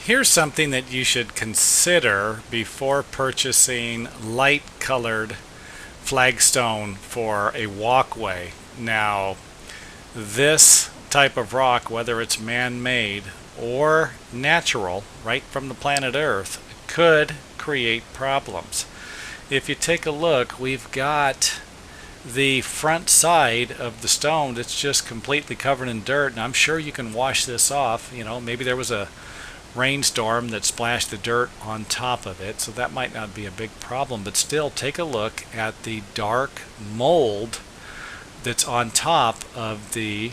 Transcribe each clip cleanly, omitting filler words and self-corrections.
Here's something that you should consider before purchasing light colored flagstone for a walkway. Now, this type of rock, whether it's man-made or natural, right from the planet Earth, could create problems. If you take a look, we've got the front side of the stone that's just completely covered in dirt, and I'm sure you can wash this off. Maybe there was a rainstorm that splashed the dirt on top of it, so that might not be a big problem, but still take a look at the dark mold that's on top of the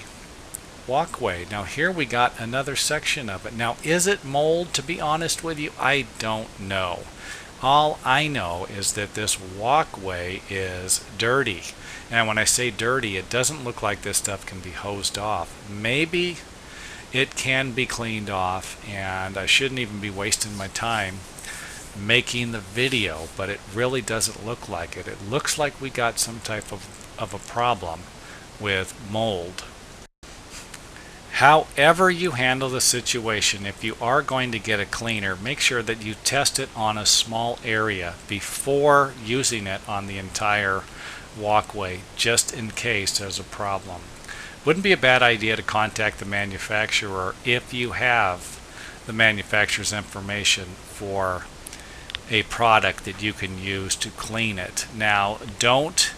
walkway. Now here we got another section of it. Now is it mold? To be honest with you, I don't know. All I know is that this walkway is dirty. And when I say dirty, it doesn't look like this stuff can be hosed off. Maybe it can be cleaned off, and I shouldn't even be wasting my time making the video, but it really doesn't look like it. It looks like we got some type of a problem with mold. However you handle the situation, if you are going to get a cleaner, make sure that you test it on a small area before using it on the entire walkway, just in case there's a problem. Wouldn't be a bad idea to contact the manufacturer if you have the manufacturer's information for a product that you can use to clean it. Now, don't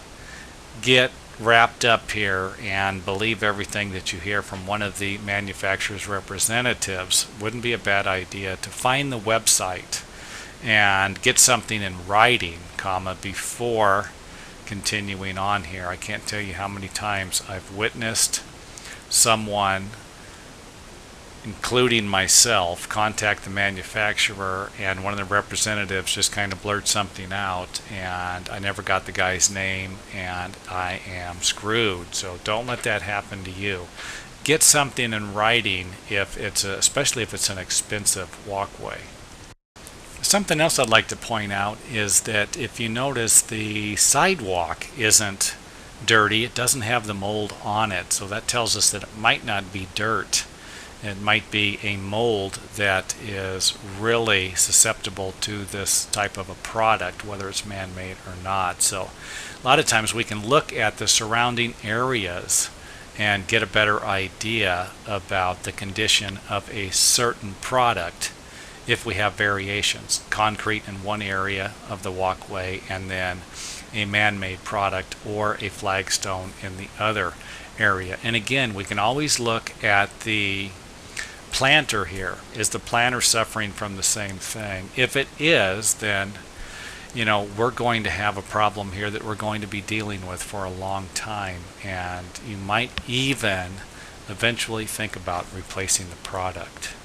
get wrapped up here and believe everything that you hear from one of the manufacturer's representatives. Wouldn't be a bad idea to find the website and get something in writing, before continuing on here. I can't tell you how many times I've witnessed someone, including myself, contact the manufacturer and one of the representatives just kind of blurt something out, and I never got the guy's name and I am screwed. So don't let that happen to you. Get something in writing especially if it's an expensive walkway. Something else I'd like to point out is that if you notice, the sidewalk isn't dirty. It doesn't have the mold on it, so that tells us that it might not be dirt. It might be a mold that is really susceptible to this type of a product, whether it's man-made or not. So a lot of times we can look at the surrounding areas and get a better idea about the condition of a certain product if we have variations. Concrete in one area of the walkway and then a man-made product or a flagstone in the other area. And again, we can always look at the planter here. Is the planter suffering from the same thing? If it is, then we're going to have a problem here that we're going to be dealing with for a long time, and you might even eventually think about replacing the product.